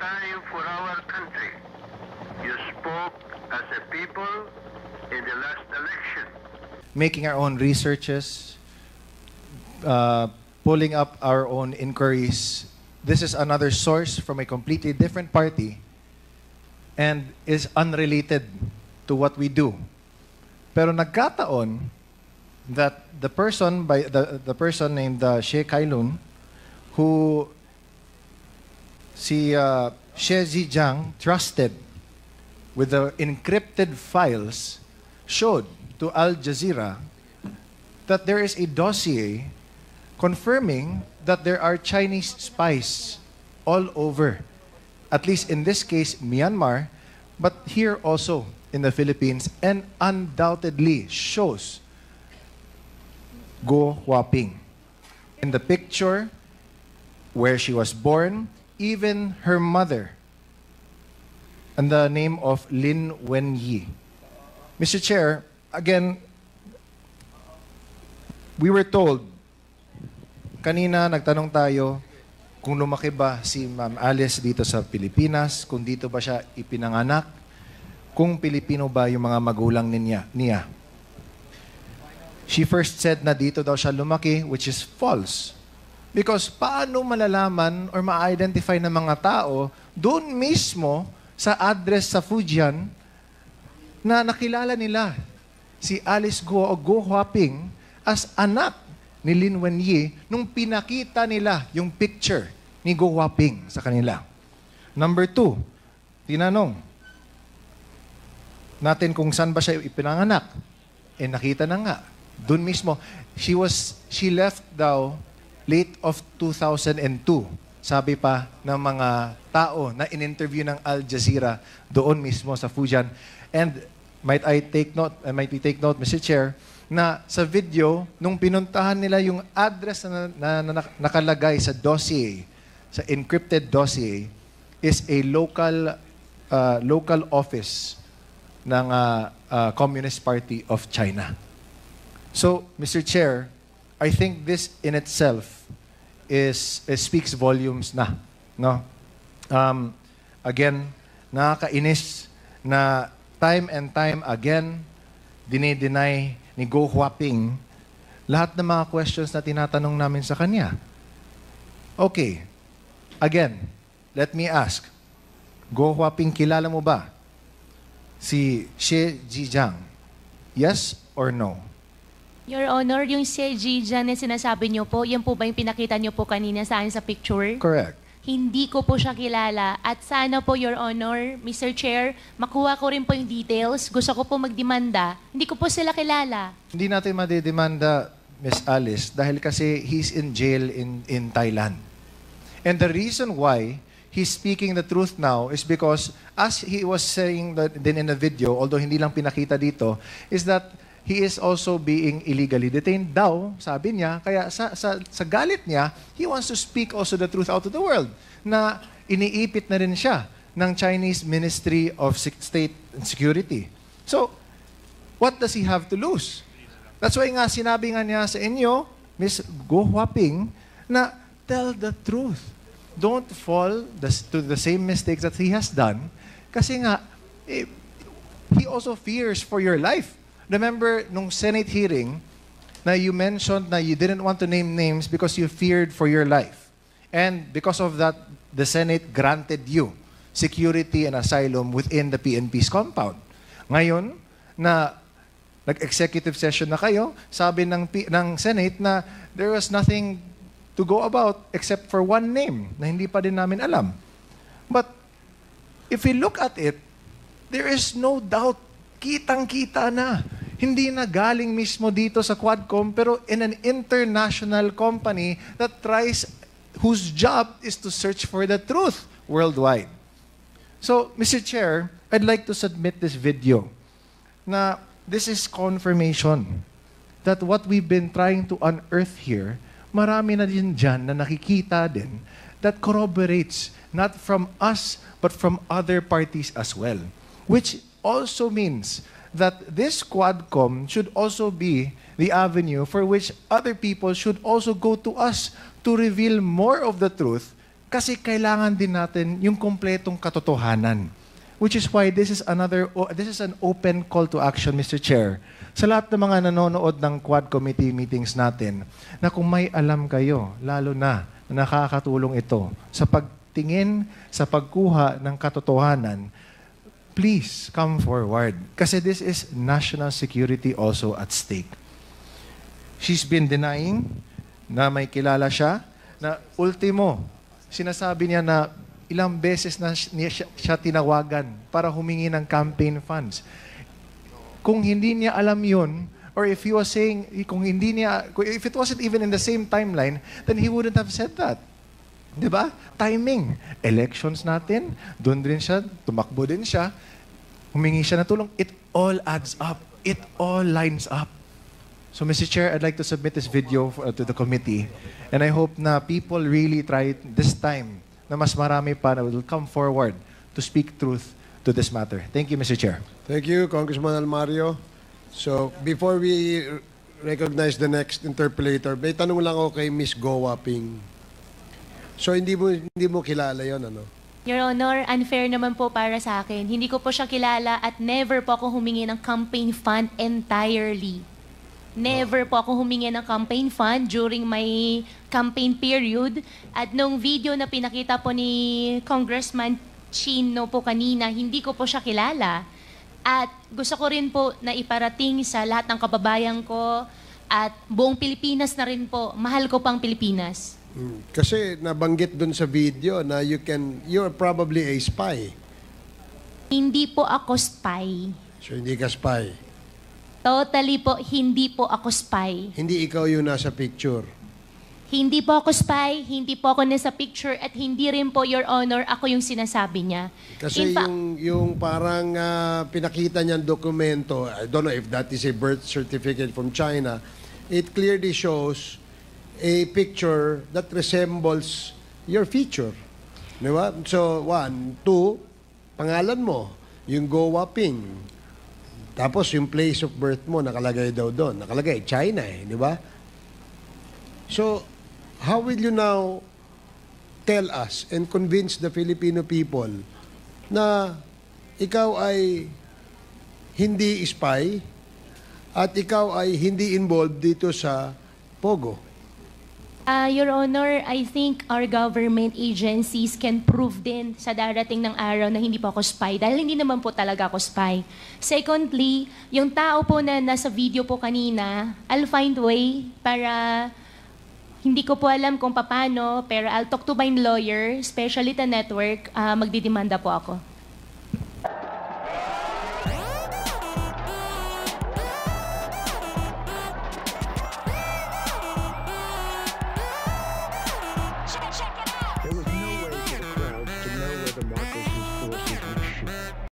time for our country. You spoke as a people in the last election. Making our own researches, pulling up our own inquiries. This is another source from a completely different party and is unrelated to what we do. Pero nagkataon that the person named Xie Kailun, who si Xie Zhijiang trusted with the encrypted files, showed to Al Jazeera that there is a dossier confirming that there are Chinese spies all over, at least in this case, Myanmar, but here also in the Philippines, and undoubtedly shows Go Huaping. In the picture, where she was born, even her mother, and the name of Lin Wenyi. Mr. Chair, again, we were told, kanina nagtanong tayo kung lumaki ba si Ma'am Alice dito sa Pilipinas, kung dito ba siya ipinanganak, kung Pilipino ba yung mga magulang niya. She first said na dito daw siya lumaki, which is false. Because paano malalaman or ma-identify ng mga tao doon mismo sa address sa Fujian na nakilala nila si Alice Go o Go Huaping as anak ni Lin Wenyi nung pinakita nila yung picture ni Go Huaping sa kanila. Number 2, tinanong natin kung saan ba siya ipinanganak. Eh nakita na nga. Doon mismo, she left daw late of 2002. Sabi pa ng mga tao na in-interview ng Al Jazeera doon mismo sa Fujian. And might we take note, Mr. Chair, na sa video, nung pinuntahan nila yung address na nakalagay sa dossier, sa encrypted dossier, is a local office ng Communist Party of China. So, Mr. Chair, I think this in itself speaks volumes na. No? Again, nakakainis na time and time again, dinideny ni Go Huaping lahat ng mga questions na tinatanong namin sa kanya. Okay. Again, let me ask. Go Huaping, kilala mo ba si Xie Zhijiang? Yes or no? Your Honor, yung Xie Zhijiang na sinasabi niyo po, yan po ba yung pinakita niyo po kanina sa akin sa picture? Correct. Hindi ko po siya kilala. At sana po, Your Honor, Mr. Chair, makuha ko rin po yung details. Gusto ko po magdemanda. Hindi ko po sila kilala. Hindi natin madidemanda, Miss Alice, dahil kasi he's in jail in Thailand. And the reason why he's speaking the truth now is because, as he was saying din in the video, although hindi lang pinakita dito, is that he is also being illegally detained daw, sabi niya. Kaya sa galit niya, he wants to speak also the truth out to the world na iniipit na rin siya ng Chinese Ministry of State and Security. So, what does he have to lose? That's why nga sinabi nga niya sa inyo, Ms. Go Huaping, na tell the truth. Don't fall to the same mistakes that he has done kasi nga, he also fears for your life. Remember, nung Senate hearing, na you mentioned na you didn't want to name names because you feared for your life. And because of that, the Senate granted you security and asylum within the PNP's compound. Ngayon, na nag-executive session na kayo, sabi ng Senate na there was nothing to go about except for one name na hindi pa din namin alam. But if we look at it, there is no doubt, kitang-kita na. Hindi na galing mismo dito sa Quadcom, pero in an international company whose job is to search for the truth worldwide. So, Mr. Chair, I'd like to submit this video na this is confirmation that what we've been trying to unearth here, marami na din dyan na nakikita din that corroborates not from us, but from other parties as well. Which also means that this Quadcom should also be the avenue for which other people should also go to us to reveal more of the truth Kasi kailangan din natin yung kumpletong katotohanan. Which is why this is an open call to action, Mr. Chair. Sa lahat ng mga nanonood ng Quad Committee meetings natin, na kung may alam kayo, lalo na nakakatulong ito sa pagtingin, sa pagkuha ng katotohanan, please come forward. Kasi this is national security also at stake. She's been denying na may kilala siya, na ultimo, sinasabi niya na ilang beses na siya tinawagan para humingi ng campaign funds. Kung hindi niya alam yun, or if he was saying, if it wasn't even in the same timeline, then he wouldn't have said that. Diba? Timing. Elections natin, doon din siya, tumakbo din siya, humingi siya ng tulong. It all adds up. It all lines up. So, Mr. Chair, I'd like to submit this video to the committee. And I hope na people really try this time na mas marami pa na will come forward to speak truth to this matter. Thank you, Mr. Chair. Thank you, Congressman Almario. So, before we recognize the next interpellator, may tanong lang ako kay Miss Go Waping. So, hindi mo kilala yon, ano? Your Honor, unfair naman po para sa akin. Hindi ko po siya kilala at never po ako humingi ng campaign fund entirely. Never po ako humingi ng campaign fund during my campaign period. At nung video na pinakita po ni Congressman Chino po kanina, hindi ko po siya kilala. At gusto ko rin po na iparating sa lahat ng kababayan ko at buong Pilipinas na rin po. Mahal ko pang Pilipinas. Kasi nabanggit dun sa video na you're probably a spy. Hindi po ako spy. So, hindi ka spy. Totally po, hindi po ako spy. Hindi ikaw yung nasa picture. Hindi po ako spy, hindi po ako nasa picture, at hindi rin po, Your Honor, ako yung sinasabi niya. Kasi yung parang pinakita niyang dokumento, I don't know if that is a birth certificate from China, it clearly shows a picture that resembles your feature. Di ba? So, 1, 2, pangalan mo, yung Go Waping. Tapos yung place of birth mo, nakalagay daw doon. Nakalagay, China di ba? So, how will you now tell us and convince the Filipino people na ikaw ay hindi spy at ikaw ay hindi involved dito sa Pogo? Your Honor, I think our government agencies can prove din sa darating ng araw na hindi po ako spy dahil hindi naman po talaga ako spy. Secondly, yung tao po na nasa video po kanina, I'll find way para, hindi ko po alam kung paano, pero I'll talk to my lawyer, especially the network, magdidemanda po ako. Check it out.